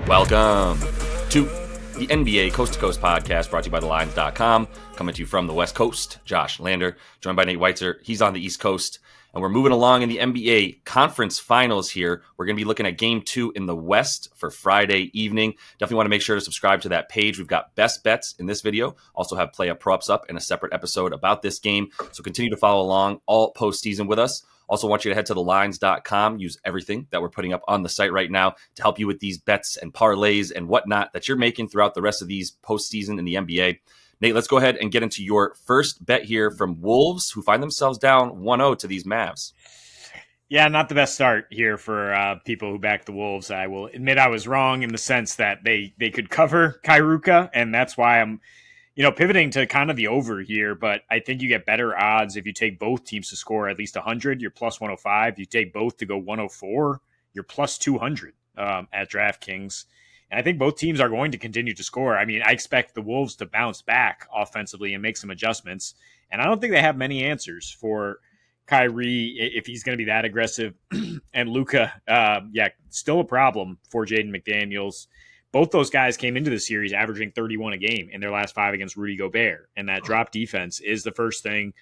Welcome to the NBA Coast to Coast podcast brought to you by thelines.com. Coming to you from the West Coast, Josh Lander, joined by Nate Weitzer. He's on the East Coast. And we're moving along in the NBA conference finals here. We're going to be looking at game 2 in the West for Friday evening. Definitely want to make sure to subscribe to that page. We've got best bets in this video. Also have play up props up in a separate episode about this game. So continue to follow along all postseason with us. Also want you to head to thelines.com. Use everything that we're putting up on the site right now to help you with these bets and parlays and whatnot that you're making throughout the rest of these postseason in the NBA. Nate, let's go ahead and get into your first bet here from Wolves, who find themselves down 1-0 to these Mavs. Yeah, not the best start here for people who back the Wolves. I will admit I was wrong in the sense that they could cover Kairuka, and that's why I'm pivoting to kind of the over here. But I think you get better odds if you take both teams to score at least 100, you're plus 105. You take both to go 104, you're plus 200 at DraftKings. And I think both teams are going to continue to score. I mean, I expect the Wolves to bounce back offensively and make some adjustments. And I don't think they have many answers for Kyrie if he's going to be that aggressive. And Luka, still a problem for Jaden McDaniels. Both those guys came into the series averaging 31 a game in their last 5 against Rudy Gobert. And that drop defense is the first thing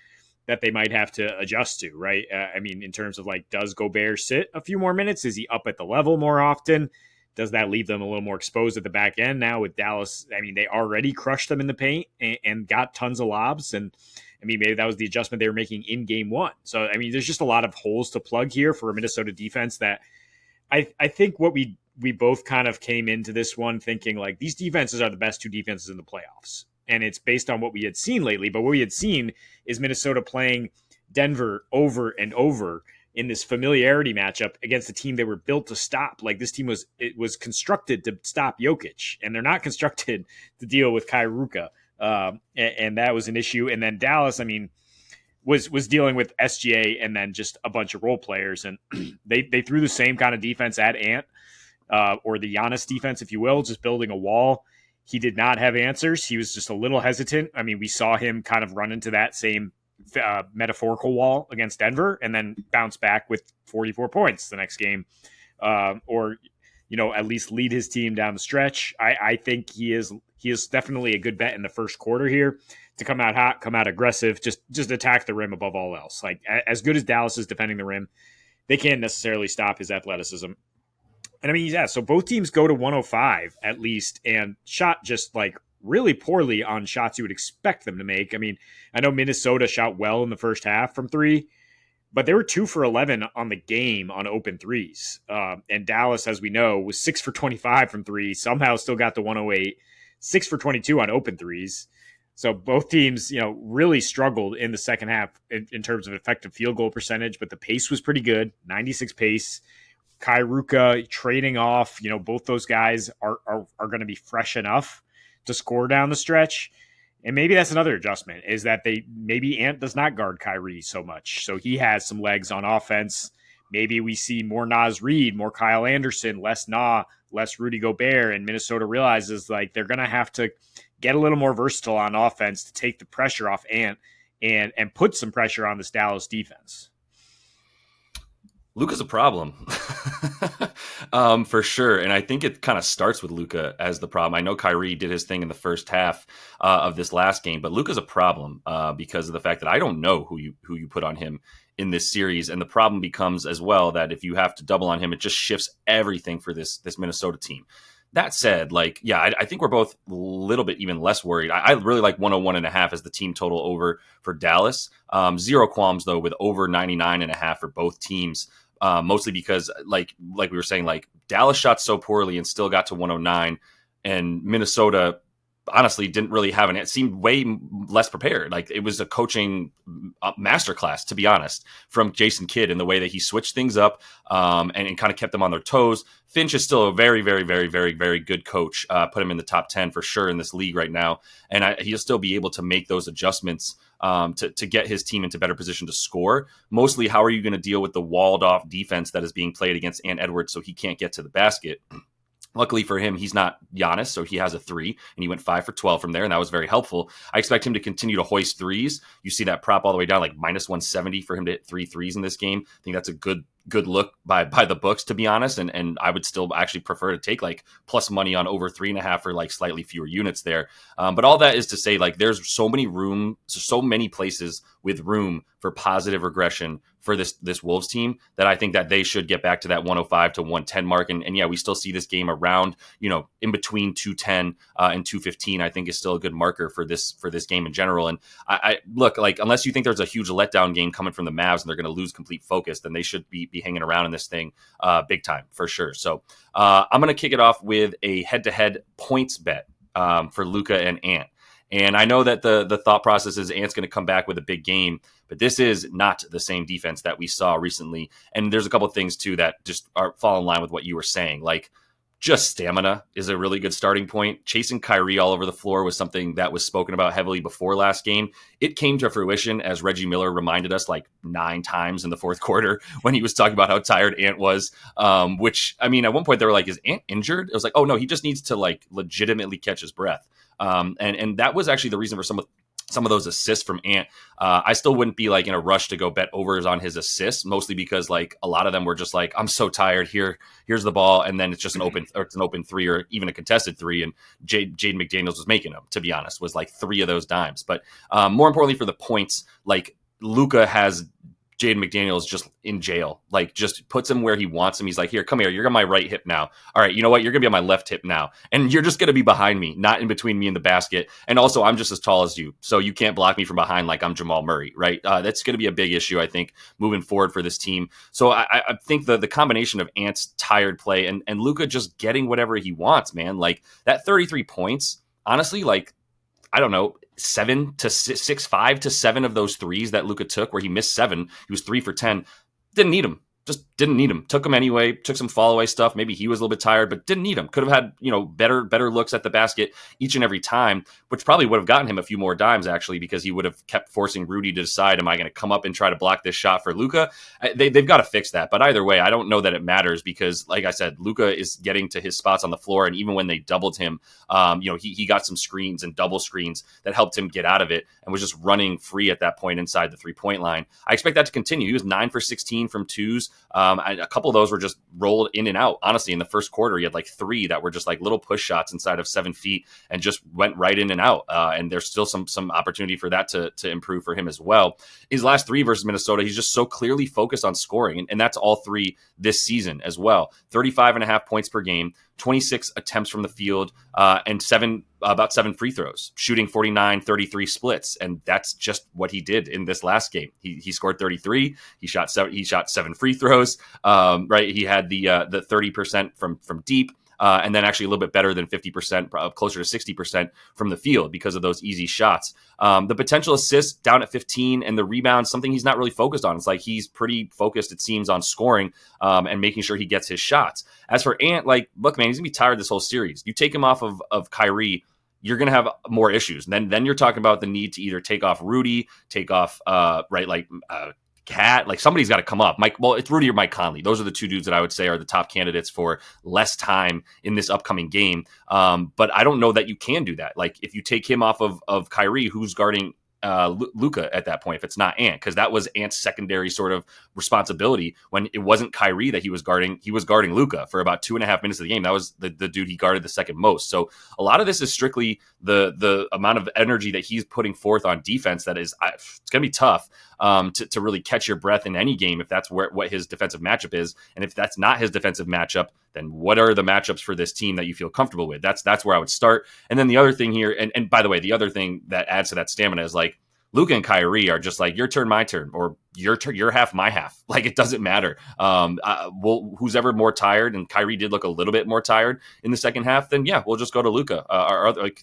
that they might have to adjust to, right? In terms of does Gobert sit a few more minutes? Is he up at the level more often? Does that leave them a little more exposed at the back end now with Dallas? I mean, they already crushed them in the paint and got tons of lobs. And maybe that was the adjustment they were making in game 1. So, there's just a lot of holes to plug here for a Minnesota defense that I think what we both kind of came into this one thinking these defenses are the best 2 defenses in the playoffs. And it's based on what we had seen lately. But what we had seen is Minnesota playing Denver over and over in this familiarity matchup against a team they were built to stop. This team was constructed to stop Jokic, and they're not constructed to deal with Kairuka. And that was an issue. And then Dallas, was dealing with SGA and then just a bunch of role players. And they threw the same kind of defense at Ant, or the Giannis defense, if you will, just building a wall. He did not have answers. He was just a little hesitant. We saw him kind of run into that same metaphorical wall against Denver and then bounce back with 44 points the next game, or at least lead his team down the stretch. I think he is definitely a good bet in the first quarter here to come out hot, come out aggressive, just attack the rim above all else. As good as Dallas is defending the rim, they can't necessarily stop his athleticism. And so both teams go to 105 at least and shot just really poorly on shots you would expect them to make. I know Minnesota shot well in the first half from 3, but they were 2 for 11 on the game on open threes. And Dallas, as we know, was 6 for 25 from 3, somehow still got to 108, 6 for 22 on open threes. So both teams, really struggled in the second half in terms of effective field goal percentage, but the pace was pretty good, 96 pace. Kairuka trading off, both those guys are going to be fresh enough to score down the stretch. And maybe that's another adjustment, is that maybe Ant does not guard Kyrie so much. So he has some legs on offense. Maybe we see more Naz Reid, more Kyle Anderson, less less Rudy Gobert, and Minnesota realizes they're going to have to get a little more versatile on offense to take the pressure off Ant and put some pressure on this Dallas defense. Luka's a problem for sure. And I think it kind of starts with Luka as the problem. I know Kyrie did his thing in the first half of this last game, but Luka's a problem because of the fact that I don't know who you put on him in this series. And the problem becomes as well that if you have to double on him, it just shifts everything for this Minnesota team. That said, I think we're both a little bit even less worried. I really like 101.5 as the team total over for Dallas. Zero qualms, though, with over 99.5 for both teams. Mostly because, like we were saying, Dallas shot so poorly and still got to 109, and Minnesota honestly didn't really have it seemed way less prepared. It was a coaching masterclass, to be honest, from Jason Kidd in the way that he switched things up and kind of kept them on their toes. Finch is still a very, very, very, very, very good coach. Put him in the top 10 for sure in this league right now. And he'll still be able to make those adjustments to get his team into better position to score. Mostly, how are you going to deal with the walled off defense that is being played against Ant Edwards so he can't get to the basket? Luckily for him, he's not Giannis, so he has a 3, and he went 5 for 12 from there, and that was very helpful. I expect him to continue to hoist threes. You see that prop all the way down, like minus 170 for him to hit 3 threes in this game. I think that's a good look by the books, to be honest, and I would still actually prefer to take like plus money on over 3.5 for like slightly fewer units there. But all that is to say, like, there's so many places with room for positive regression for this Wolves team that I think that they should get back to that 105 to 110 mark. And yeah, we still see this game around, in between 210 and 215, I think is still a good marker for this game in general. And I look, like, unless you think there's a huge letdown game coming from the Mavs and they're going to lose complete focus, then they should be hanging around in this thing big time for sure. So I'm going to kick it off with a head-to-head points bet for Luka and Ant. And I know that the thought process is Ant's going to come back with a big game, but this is not the same defense that we saw recently. And there's a couple of things, too, that just fall in line with what you were saying. Like, just stamina is a really good starting point. Chasing Kyrie all over the floor was something that was spoken about heavily before last game. It came to fruition, as Reggie Miller reminded us like 9 times in the fourth quarter when he was talking about how tired Ant was. Which, I mean, at one point they were like, is Ant injured? It was like, oh, no, he just needs to like legitimately catch his breath. And that was actually the reason for some of those assists from Ant. I still wouldn't be like in a rush to go bet overs on his assists, mostly because like a lot of them were just like, I'm so tired. Here's the ball, and then it's just an open 3 or even a contested 3. And Jaden McDaniels was making them. To be honest, was like 3 of those dimes. But more importantly for the points, like Luka has Jaden McDaniels just in jail, like just puts him where he wants him. He's like, here, come here. You're on my right hip now. All right, you know what? You're going to be on my left hip now. And you're just going to be behind me, not in between me and the basket. And also, I'm just as tall as you, so you can't block me from behind like I'm Jamal Murray, right? That's going to be a big issue, I think, moving forward for this team. So I think the combination of Ant's tired play and Luka just getting whatever he wants, man, like that 33 points, honestly, like, I don't know, 5 to 7 of those threes that Luka took, where he missed 7, he was 3 for 10. Didn't need him. Just didn't need him. Took him anyway. Took some fall away stuff. Maybe he was a little bit tired, but didn't need him. Could have had, better looks at the basket each and every time, which probably would have gotten him a few more dimes, actually, because he would have kept forcing Rudy to decide, am I going to come up and try to block this shot for Luka? They've got to fix that. But either way, I don't know that it matters because, like I said, Luka is getting to his spots on the floor. And even when they doubled him, he got some screens and double screens that helped him get out of it and was just running free at that point inside the 3-point line. I expect that to continue. He was 9 for 16 from twos. A couple of those were just rolled in and out. Honestly, in the first quarter, he had like 3 that were just like little push shots inside of 7 feet and just went right in and out. And there's still some opportunity for that to improve for him as well. His last 3 versus Minnesota, he's just so clearly focused on scoring. And that's all 3 this season as well. 35.5 points per game, 26 attempts from the field, and about 7 free throws, shooting 49-33 splits. And that's just what he did in this last game. He scored 33. He shot 7 free throws. Right. He had the 30% from deep. And then actually a little bit better than 50%, closer to 60% from the field because of those easy shots. The potential assists down at 15 and the rebounds, something he's not really focused on. It's like he's pretty focused, it seems, on scoring and making sure he gets his shots. As for Ant, like, look, man, he's going to be tired this whole series. You take him off of Kyrie, you're going to have more issues. Then you're talking about the need to either take off Rudy, take off, Cat, like somebody's got to come up. It's Rudy or Mike Conley. Those are the 2 dudes that I would say are the top candidates for less time in this upcoming game. But I don't know that you can do that. Like if you take him off of Kyrie, who's guarding Luka at that point, if it's not Ant, because that was Ant's secondary sort of responsibility when it wasn't Kyrie that he was guarding Luka for about 2.5 minutes of the game. That was the dude he guarded the second most. So a lot of this is strictly the amount of energy that he's putting forth on defense. That is, it's going to be tough to really catch your breath in any game if that's what his defensive matchup is. And if that's not his defensive matchup, then what are the matchups for this team that you feel comfortable with? That's where I would start. And then the other thing here, and by the way, the other thing that adds to that stamina is like Luka and Kyrie are just like your turn, my turn, or your turn, your half, my half. Like it doesn't matter. Who's ever more tired, and Kyrie did look a little bit more tired in the second half, then yeah, we'll just go to Luka.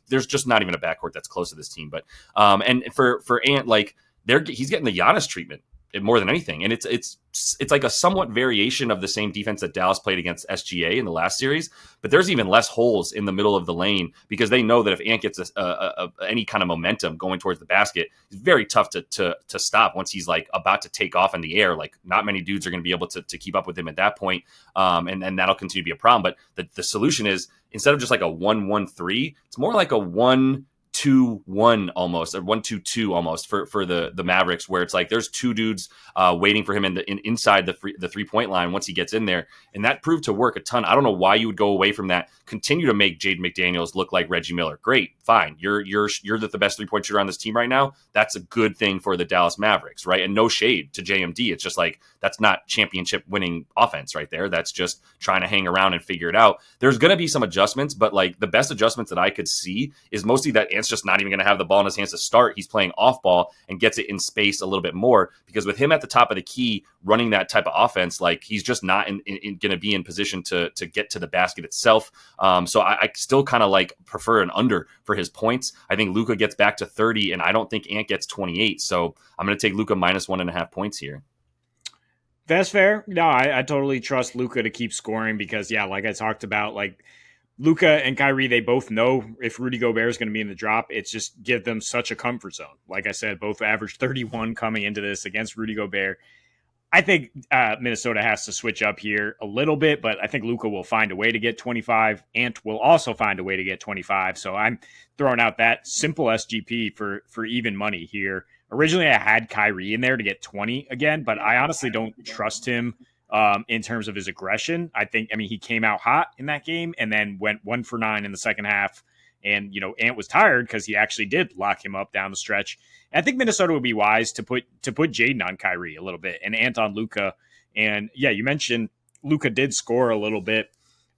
There's just not even a backcourt that's close to this team. But and for Ant, like he's getting the Giannis treatment. more than anything. And it's like a somewhat variation of the same defense that Dallas played against SGA in the last series, but there's even less holes in the middle of the lane because they know that if Ant gets any kind of momentum going towards the basket, it's very tough to stop once he's like about to take off in the air. Like not many dudes are going to be able to keep up with him at that point. And that'll continue to be a problem. But the solution is instead of just like a 1-1-3, it's more like a 1-2-1 almost, or 1-2-2 almost for the Mavericks, where it's like there's two dudes waiting for him inside the 3-point line once he gets in there, and that proved to work a ton. I don't know why you would go away from that. Continue to make Jaden McDaniels look like Reggie Miller. Great, fine. You're the best 3-point shooter on this team right now. That's a good thing for the Dallas Mavericks, right? And no shade to JMD. It's just like that's not championship winning offense right there. That's just trying to hang around and figure it out. There's going to be some adjustments, but like the best adjustments that I could see is mostly that Ant's just not even going to have the ball in his hands to start. He's playing off ball and gets it in space a little bit more because with him at the top of the key running that type of offense, like he's just not going to be in position to get to the basket itself. So I still kind of like prefer an under for his points. I think Luka gets back to 30 and I don't think Ant gets 28. So I'm going to take Luka minus 1.5 points here. That's fair. No, I totally trust Luka to keep scoring because, yeah, like I talked about, like Luka and Kyrie, they both know if Rudy Gobert is going to be in the drop, it's just give them such a comfort zone. Like I said, both averaged 31 coming into this against Rudy Gobert. I think Minnesota has to switch up here a little bit, but I think Luka will find a way to get 25. Ant will also find a way to get 25. So I'm throwing out that simple SGP for even money here. Originally, I had Kyrie in there to get 20 again, but I honestly don't trust him in terms of his aggression. I mean, he came out hot in that game and then went 1 for 9 in the second half. And, Ant was tired because he actually did lock him up down the stretch. And I think Minnesota would be wise to put Jaden on Kyrie a little bit and Ant on Luka. And yeah, you mentioned Luka did score a little bit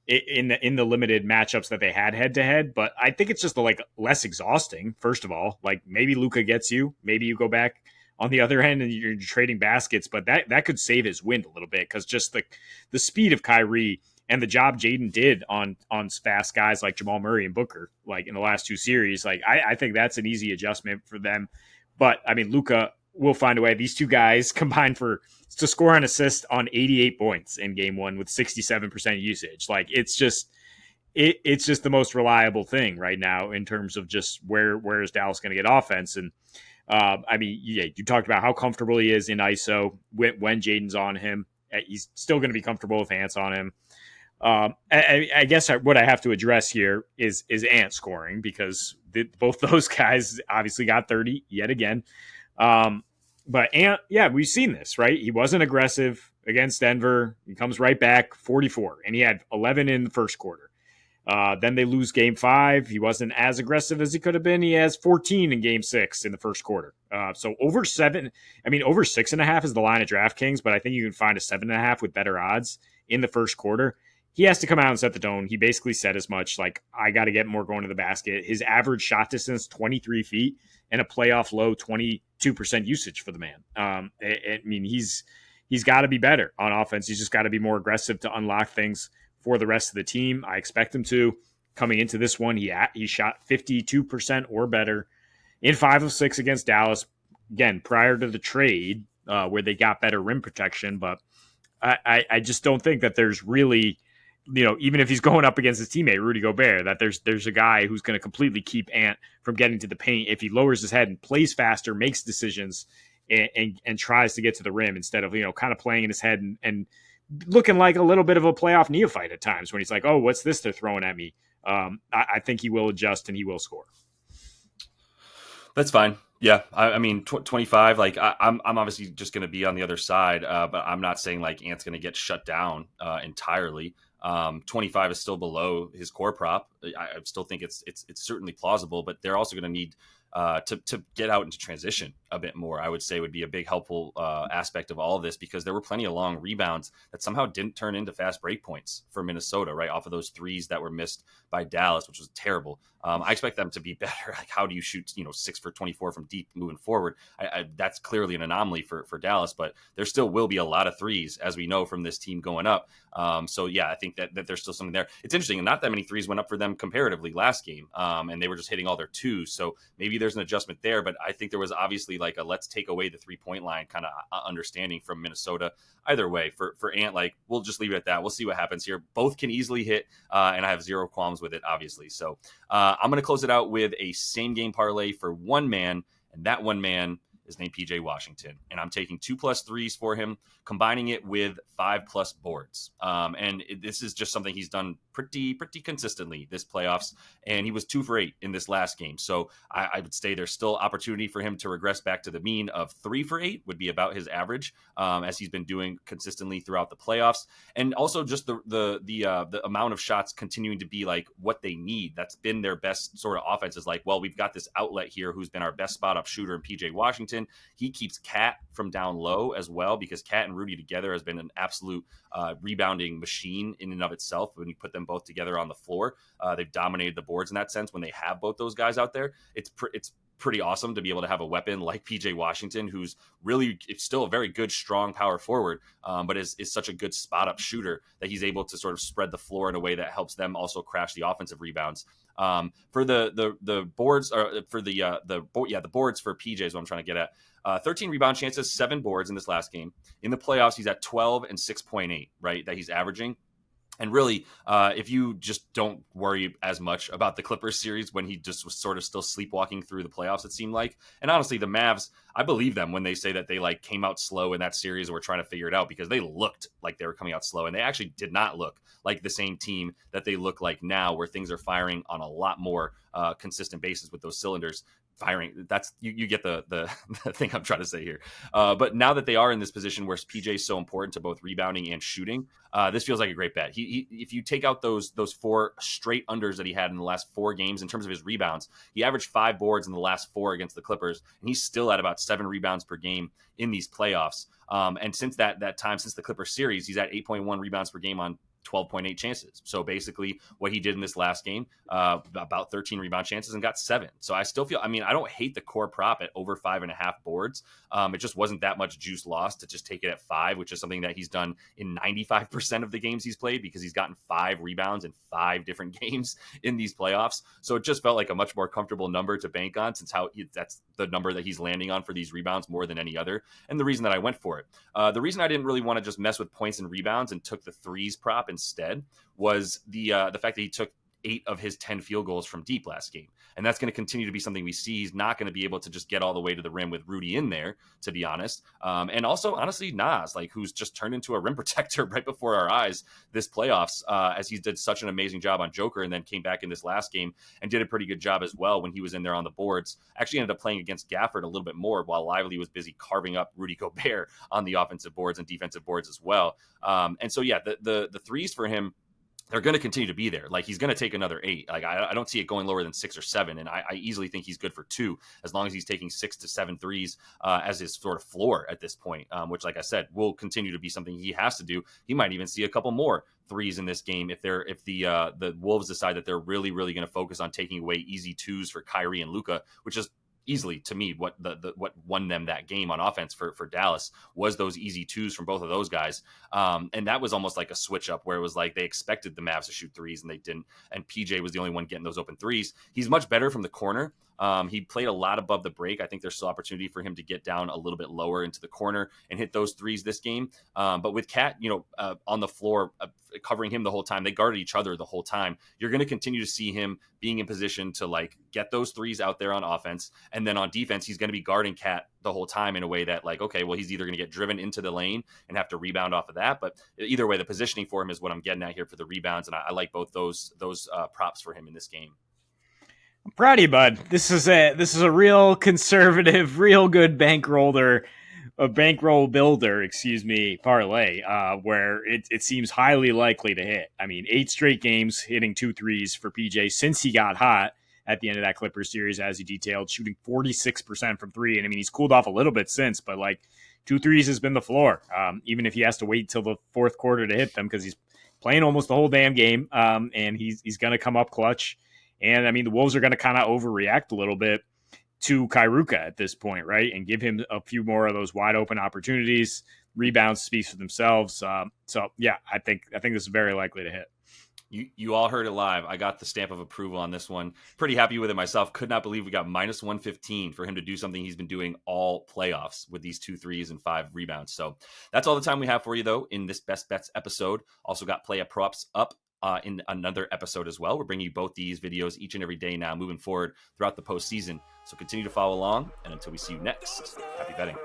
in the limited matchups that they had head to head, but I think it's just like less exhausting. First of all, like maybe Luka gets you, maybe you go back on the other end and you're trading baskets, but that could save his wind a little bit because just the speed of Kyrie and the job Jaden did on fast guys like Jamal Murray and Booker, like in the last two series, like I think that's an easy adjustment for them. But I mean, Luka will find a way. These two guys combined to score an assist on 88 points in game one with 67% usage. Like it's just the most reliable thing right now in terms of just where is Dallas going to get offense. And I mean, yeah, you talked about how comfortable he is in ISO when Jaden's on him. He's still going to be comfortable with Ant's on him. I guess what I have to address here is Ant scoring because both those guys obviously got 30 yet again. But Ant, yeah, we've seen this, right? He wasn't aggressive against Denver. He comes right back 44 and he had 11 in the first quarter. Then they lose game 5. He wasn't as aggressive as he could have been. He has 14 in game 6 in the first quarter. So over 6.5 is the line of DraftKings, but I think you can find a 7.5 with better odds in the first quarter. He has to come out and set the tone. He basically said as much, like, I got to get more going to the basket. His average shot distance, 23 feet, and a playoff low 22% usage for the man. I mean, he's got to be better on offense. He's just got to be more aggressive to unlock things for the rest of the team. I expect him to. Coming into this one, he shot 52% or better in 5 of 6 against Dallas. Again, prior to the trade, where they got better rim protection. But I just don't think that there's really, even if he's going up against his teammate Rudy Gobert, that there's a guy who's going to completely keep Ant from getting to the paint if he lowers his head and plays faster, makes decisions, and tries to get to the rim instead of kind of playing in his head and looking like a little bit of a playoff neophyte at times when he's like, oh, what's this they're throwing at me? I think he will adjust and he will score. That's fine. Yeah, I mean, 25. Like, I'm obviously just going to be on the other side, but I'm not saying like Ant's going to get shut down entirely. 25 is still below his core prop. I still think it's certainly plausible, but they're also going to need to get out into transition a bit more. I would say would be a big helpful aspect of all of this because there were plenty of long rebounds that somehow didn't turn into fast break points for Minnesota, right off of those threes that were missed by Dallas, which was terrible. I expect them to be better. Like, how do you shoot 6 for 24 from deep moving forward? That's clearly an anomaly for Dallas, but there still will be a lot of threes as we know from this team going up. So yeah, I think that there's still something there. It's interesting, and not that many threes went up for them comparatively last game, and they were just hitting all their twos. So maybe there's an adjustment there, but I think there was obviously like a let's take away the 3-point line kind of understanding from Minnesota. Either way, for Ant, like we'll just leave it at that. We'll see what happens here. Both can easily hit, and I have zero qualms with it, obviously. So I'm going to close it out with a same game parlay for one man, and that one man is named PJ Washington, and I'm taking 2+ threes for him, combining it with 5+ boards. This is just something he's done pretty consistently this playoffs, and he was 2 for 8 in this last game. So I would say there's still opportunity for him to regress back to the mean of 3 for 8 would be about his average, as he's been doing consistently throughout the playoffs, and also just the amount of shots continuing to be like what they need. That's been their best sort of offense. Is like, well, we've got this outlet here who's been our best spot up shooter in PJ Washington. He keeps Cat from down low as well, because Cat and Rudy together has been an absolute rebounding machine in and of itself. When you put them both together on the floor, they've dominated the boards in that sense. When they have both those guys out there, it's pretty awesome to be able to have a weapon like PJ Washington, who's really still a very good, strong power forward, but is such a good spot up shooter that he's able to sort of spread the floor in a way that helps them also crash the offensive rebounds. For the boards, or for the boards for PJ is what I'm trying to get at. 13 rebound chances, 7 boards in this last game. In the playoffs, he's at 12 and 6.8, right, that he's averaging. And really, if you just don't worry as much about the Clippers series when he just was sort of still sleepwalking through the playoffs, it seemed like. And honestly, the Mavs, I believe them when they say that they like came out slow in that series and were trying to figure it out, because they looked like they were coming out slow, and they actually did not look like the same team that they look like now, where things are firing on a lot more consistent basis with those cylinders firing. That's you get the thing I'm trying to say here. But now that they are in this position where PJ is so important to both rebounding and shooting, this feels like a great bet. He if you take out those 4 straight unders that he had in the last 4 games in terms of his rebounds, he averaged 5 boards in the last 4 against the Clippers, and he's still at about 7 rebounds per game in these playoffs. And since that time, since the Clippers series, he's at 8.1 rebounds per game on 12.8 chances. So basically what he did in this last game, about 13 rebound chances and got 7. So I still feel, I mean, I don't hate the core prop at over 5.5 boards. It just wasn't that much juice lost to just take it at 5, which is something that he's done in 95% of the games he's played, because he's gotten 5 rebounds in 5 different games in these playoffs. So it just felt like a much more comfortable number to bank on, since that's the number that he's landing on for these rebounds more than any other. And the reason that I went for it, the reason I didn't really want to just mess with points and rebounds and took the threes prop instead was the fact that he took 8 of his 10 field goals from deep last game. And that's going to continue to be something we see. He's not going to be able to just get all the way to the rim with Rudy in there, to be honest. And also, honestly, Nas, like, who's just turned into a rim protector right before our eyes this playoffs, as he did such an amazing job on Joker, and then came back in this last game and did a pretty good job as well when he was in there on the boards. Actually ended up playing against Gafford a little bit more, while Lively was busy carving up Rudy Gobert on the offensive boards and defensive boards as well. And so, yeah, the threes for him, they're going to continue to be there. Like, he's going to take another 8. Like, I don't see it going lower than 6 or 7. And I easily think he's good for 2, as long as he's taking 6 to 7 threes as his sort of floor at this point, which, like I said, will continue to be something he has to do. He might even see a couple more threes in this game if the Wolves decide that they're really going to focus on taking away easy 2s for Kyrie and Luka, which is easily, to me, what won them that game on offense for Dallas was those easy 2s from both of those guys. And that was almost like a switch up, where it was like they expected the Mavs to shoot 3s and they didn't. And PJ was the only one getting those open 3s. He's much better from the corner. He played a lot above the break. I think there's still opportunity for him to get down a little bit lower into the corner and hit those 3s this game. But with Cat, on the floor, covering him the whole time, they guarded each other the whole time. You're going to continue to see him being in position to like get those 3s out there on offense. And then on defense, he's going to be guarding Cat the whole time in a way that, like, okay, well, he's either going to get driven into the lane and have to rebound off of that. But either way, the positioning for him is what I'm getting at here for the rebounds. And I like both those props for him in this game. I'm proud of you, bud. This is a real conservative, real good bankroll builder, parlay, where it seems highly likely to hit. I mean, 8 straight games hitting 2 threes for PJ since he got hot at the end of that Clippers series, as he detailed, shooting 46% from 3. And I mean, he's cooled off a little bit since, but like 2 threes has been the floor. Even if he has to wait till the fourth quarter to hit them, because he's playing almost the whole damn game, and he's going to come up clutch. And I mean, the Wolves are going to kind of overreact a little bit to Kairuka at this point, right? And give him a few more of those wide open opportunities. Rebounds speaks for themselves. So yeah, I think this is very likely to hit. You all heard it live. I got the stamp of approval on this one. Pretty happy with it myself. Could not believe we got minus 115 for him to do something he's been doing all playoffs with these 2 threes and 5 rebounds. So that's all the time we have for you, though, in this Best Bets episode. Also got Play Up Props up in another episode as well. We're bringing you both these videos each and every day now moving forward throughout the postseason. So continue to follow along. And until we see you next, happy betting.